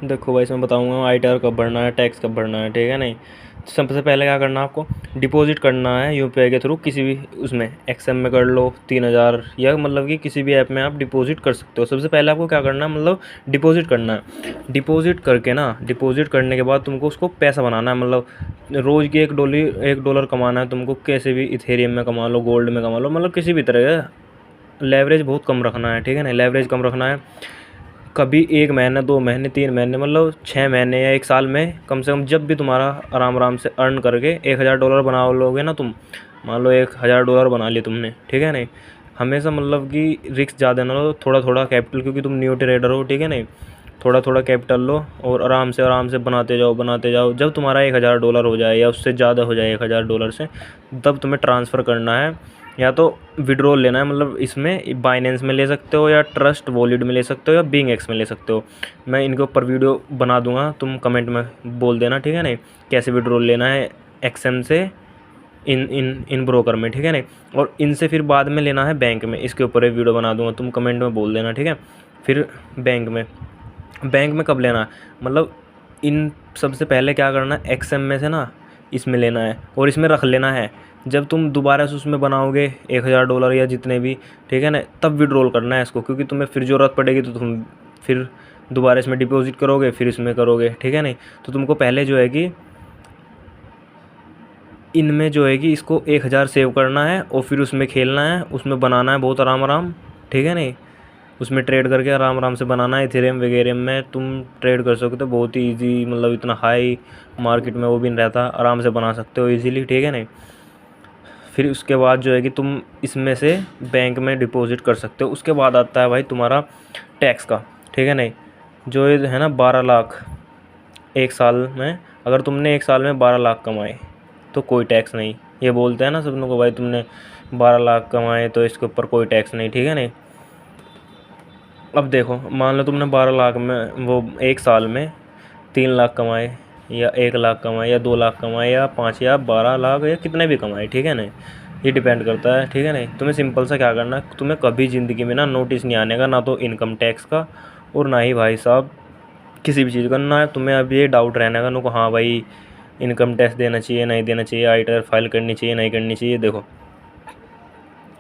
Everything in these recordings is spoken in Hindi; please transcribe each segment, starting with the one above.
देखो भाई इसमें बताऊंगा आईटीआर कब भरना है, टैक्स कब भरना है, ठीक है नहीं। तो सबसे पहले क्या करना है आपको, डिपॉजिट करना है यूपीआई के थ्रू किसी भी उसमें, एक्सएम में कर लो 3,000, या मतलब कि किसी भी ऐप में आप डिपॉजिट कर सकते हो। सबसे पहले आपको क्या करना है, मतलब डिपॉजिट करना है। डिपॉजिट करके ना, डिपॉजिट करने के बाद तुमको उसको पैसा बनाना है, मतलब रोज़ की $1 कमाना है तुमको, कैसे भी इथेरियम में कमा लो, गोल्ड में कमा लो, मतलब किसी भी तरह का। लेवरेज बहुत कम रखना है, ठीक है ना, लेवरेज कम रखना है। कभी 1 महीना, 2 महीने, 3 महीने, मतलब 6 महीने या 1 साल में कम से कम, जब भी तुम्हारा आराम आराम से अर्न करके $1,000 बना लोगे ना तुम, मान लो $1,000 बना लिए तुमने, ठीक है नहीं। हमेशा मतलब कि रिस्क ज़्यादा ना लो, थोड़ा थोड़ा कैपिटल, क्योंकि तुम न्यू ट्रेडर हो, ठीक है नहीं। थोड़ा थोड़ा कैपिटल लो और आराम से बनाते जाओ बनाते जाओ। जब तुम्हारा $1,000 हो जाए या उससे ज़्यादा हो जाए $1,000 से, तब तुम्हें ट्रांसफ़र करना है, या तो विड्रॉल लेना है, मतलब इसमें बाइनेंस में ले सकते हो, या ट्रस्ट वॉलेट में ले सकते हो, या बिंग एक्स में ले सकते हो। मैं इनके ऊपर वीडियो बना दूंगा, तुम कमेंट में बोल देना, ठीक है नहीं, कैसे विड्रॉल लेना है एक्सएम से इन इन इन ब्रोकर में, ठीक है नहीं। और इनसे फिर बाद में लेना है बैंक में, इसके ऊपर एक वीडियो बना दूंगा, तुम कमेंट में बोल देना, ठीक है। फिर बैंक में कब लेना है, मतलब इन सबसे पहले क्या करना है, एक्सएम में से ना इसमें लेना है और इसमें रख लेना है। जब तुम दोबारा से उसमें बनाओगे $1,000 या जितने भी, ठीक है ना, तब विड्रॉल करना है इसको, क्योंकि तुम्हें फिर ज़रूरत पड़ेगी तो तुम फिर दोबारा इसमें डिपॉजिट करोगे, फिर इसमें करोगे, ठीक है नहीं। तो तुमको पहले जो है कि इनमें जो है कि इसको 1,000 सेव करना है और फिर उसमें खेलना है, उसमें बनाना है बहुत आराम आराम, ठीक है नहीं। उसमें ट्रेड करके आराम आराम से बनाना है। इथेरियम वगैरह में तुम ट्रेड कर सकते हो बहुत ही ईजी, मतलब इतना हाई मार्केट में वो भी नहीं रहता, आराम से बना सकते हो ईजीली, ठीक है नहीं। फिर उसके बाद जो है कि तुम इसमें से बैंक में डिपॉजिट कर सकते हो। उसके बाद आता है भाई तुम्हारा टैक्स का, ठीक है नहीं। जो ये है ना 12 लाख एक साल में, अगर तुमने 1 साल में 12 लाख कमाए तो कोई टैक्स नहीं। ये बोलते हैं ना सब लोग को, भाई तुमने 12 लाख कमाए तो इसके ऊपर कोई टैक्स नहीं, ठीक है नहीं। अब देखो, मान लो तुमने 12 लाख में, वो 1 साल में 3 लाख कमाए, या 1 लाख कमाए, या 2 लाख कमाए, या 5 या 12 लाख, या कितने भी कमाए, ठीक है ना। ये डिपेंड करता है, ठीक है नहीं। तुम्हें सिंपल सा क्या करना है, तुम्हें कभी ज़िंदगी में ना नोटिस नहीं आने का, ना तो इनकम टैक्स का और ना ही भाई साहब किसी भी चीज़ का। ना तुम्हें अब ये डाउट रहने का नुको, हाँ भाई इनकम टैक्स देना चाहिए नहीं देना चाहिए, आईटीआर फाइल करनी चाहिए नहीं करनी चाहिए। देखो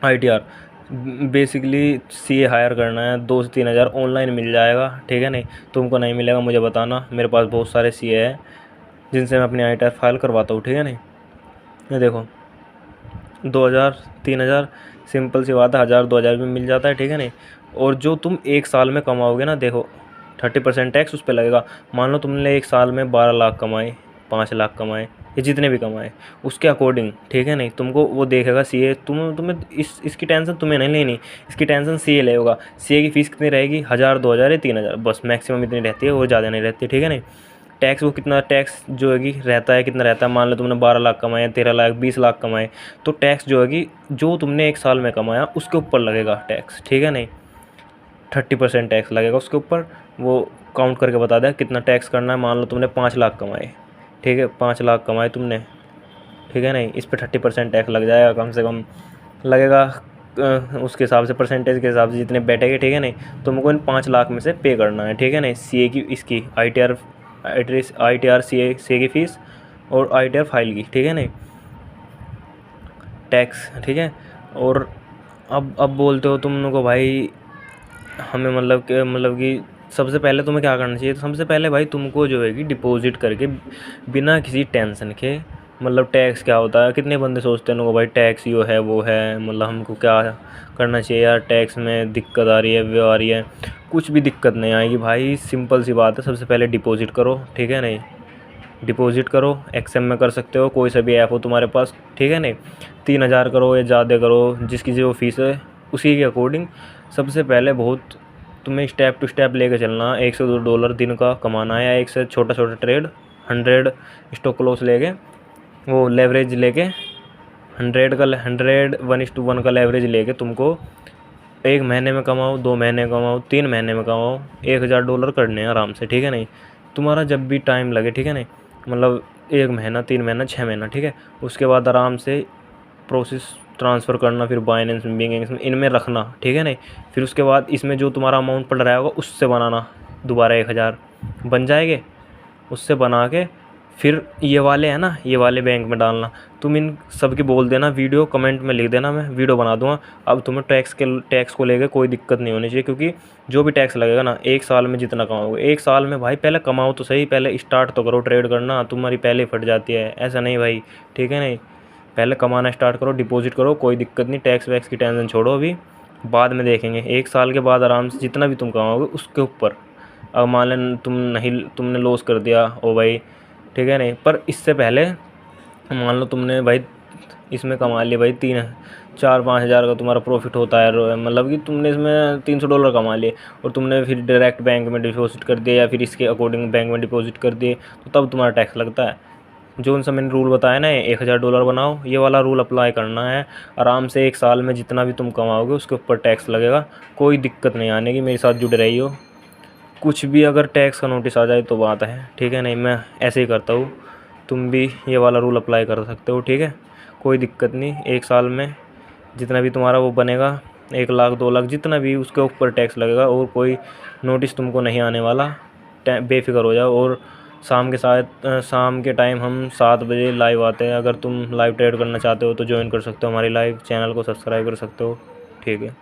आईटीआर बेसिकली सीए हायर करना है, 2 से 3 हज़ार ऑनलाइन मिल जाएगा, ठीक है नहीं। तुमको नहीं मिलेगा मुझे बताना, मेरे पास बहुत सारे सीए हैं जिनसे मैं अपनी आईटीआर फाइल करवाता हूँ, ठीक है नहीं। ये देखो 2,000 3,000, सिंपल सी बात है, 1,000 2,000 में मिल जाता है, ठीक है नहीं। और जो तुम 1 साल में कमाओगे ना, देखो 30% टैक्स उस पर लगेगा। मान लो तुमने 1 साल में 12 लाख कमाए, 5 लाख कमाए, ये जितने भी कमाए उसके अकॉर्डिंग, ठीक है नहीं, तुमको वो देखेगा सीए। तुम्हें इसकी टेंशन तुम्हें नहीं लेनी, इसकी टेंशन सीए लेगा। सीए की फ़ीस कितनी रहेगी, 1,000 2,000 या 3,000, बस मैक्सिमम इतनी रहती है, वो ज़्यादा नहीं रहती, ठीक है नहीं। टैक्स वो कितना टैक्स जो है कि रहता है, कितना रहता है, मान लो तुमने 12 लाख कमाए, 13 लाख, 20 लाख कमाए, तो टैक्स जो है कि जो तुमने 1 साल में कमाया उसके ऊपर लगेगा टैक्स, ठीक है नहीं। 30% टैक्स लगेगा उसके ऊपर। वो काउंट करके बता दें कितना टैक्स करना है। मान लो तुमने 5 लाख कमाए, ठीक है, 5 लाख कमाए तुमने, ठीक है नहीं, इस पर 30% टैक्स लग जाएगा, कम से कम लगेगा उसके हिसाब से, परसेंटेज के हिसाब से जितने बैठेंगे, ठीक है नहीं। तुमको इन 5 लाख में से पे करना है, ठीक है नहीं, सीए की, इसकी आई टी आर सी ए की फ़ीस और आईटीआर फाइल की, ठीक है नहीं, टैक्स, ठीक है। और अब बोलते हो तुम लोग को भाई हमें मतलब कि सबसे पहले तुम्हें क्या करना चाहिए, तो सबसे पहले भाई तुमको जो है कि डिपॉजिट करके बिना किसी टेंशन के, मतलब टैक्स क्या होता है, कितने बंदे सोचते हैं लोगों भाई टैक्स यो है वो है, मतलब हमको क्या करना चाहिए यार, टैक्स में दिक्कत आ रही है वो आ रही है। कुछ भी दिक्कत नहीं आएगी भाई, सिंपल सी बात है, सबसे पहले डिपॉजिट करो, ठीक है नहीं। डिपॉजिट करो, एक्सएम में कर सकते हो, कोई सा भी ऐप हो तुम्हारे पास, ठीक है नहीं। 3,000 करो या ज़्यादा करो, जिसकी जो फीस है उसी के अकॉर्डिंग। सबसे पहले बहुत तुम्हें स्टेप टू स्टेप लेके चलना, $1 से $2 दिन का कमाना है, या एक से छोटा छोटा ट्रेड 100 स्टॉक लॉस लेके, वो लेवरेज लेके 100 1:1 का लेवरेज लेके तुमको 1 महीने में कमाओ, 2 महीने में कमाओ, 3 महीने में कमाओ, $1,000 करने हैं आराम से, ठीक है नहीं। तुम्हारा जब भी टाइम लगे, ठीक है नहीं, मतलब 1 महीना, 3 महीना, 6 महीना, ठीक है। उसके बाद आराम से प्रोसेस ट्रांसफ़र करना, फिर बाइनेंस में, बिंग में, इनमें रखना, ठीक है नहीं। फिर उसके बाद इसमें जो तुम्हारा अमाउंट पड़ रहा होगा उससे बनाना दोबारा 1,000, बन जाएंगे। उससे बना के फिर ये वाले हैं ना, ये वाले बैंक में डालना। तुम इन सब की बोल देना, वीडियो कमेंट में लिख देना, मैं वीडियो बना दूंगा। अब तुम्हें टैक्स को लेकर कोई दिक्कत नहीं होनी चाहिए, क्योंकि जो भी टैक्स लगेगा ना, 1 साल में जितना कमाओगे, 1 साल में भाई पहले कमाओ तो सही, पहले स्टार्ट तो करो ट्रेड करना। तुम्हारी पहले ही फट जाती है, ऐसा नहीं भाई, ठीक है नहीं। पहले कमाना स्टार्ट करो, डिपॉजिट करो, कोई दिक्कत नहीं। टैक्स वैक्स की टेंशन छोड़ो, अभी बाद में देखेंगे। 1 साल के बाद आराम से जितना भी तुम कमाओगे उसके ऊपर। अब मान लें तुमने लॉस कर दिया ओ भाई, ठीक है नहीं, पर इससे पहले मान लो तुमने भाई इसमें कमा लिया भाई 3 4 5 हज़ार का तुम्हारा प्रॉफिट होता है, मतलब कि तुमने इसमें $300 कमा लिए, और तुमने फिर डायरेक्ट बैंक में डिपॉजिट कर दिया या फिर इसके अकॉर्डिंग बैंक में डिपॉजिट कर दिए, तो तब तुम्हारा टैक्स लगता है। जो उनसे मैंने रूल बताया ना, $1000 बनाओ, ये वाला रूल अप्लाई करना है। आराम से 1 साल में जितना भी तुम कमाओगे उसके ऊपर टैक्स लगेगा, कोई दिक्कत नहीं आने की। मेरे साथ जुड़े रही हो, कुछ भी अगर टैक्स का नोटिस आ जाए तो बात है, ठीक है नहीं। मैं ऐसे ही करता हूँ, तुम भी ये वाला रूल अप्लाई कर सकते हो, ठीक है। कोई दिक्कत नहीं, 1 साल में जितना भी तुम्हारा वो बनेगा, 1 लाख 2 लाख जितना भी, उसके ऊपर टैक्स लगेगा, और कोई नोटिस तुमको नहीं आने वाला। बेफिक्र हो जाओ। और शाम के टाइम हम 7 बजे लाइव आते हैं। अगर तुम लाइव ट्रेड करना चाहते हो तो ज्वाइन कर सकते हो हमारी लाइव, चैनल को सब्सक्राइब कर सकते हो, ठीक है।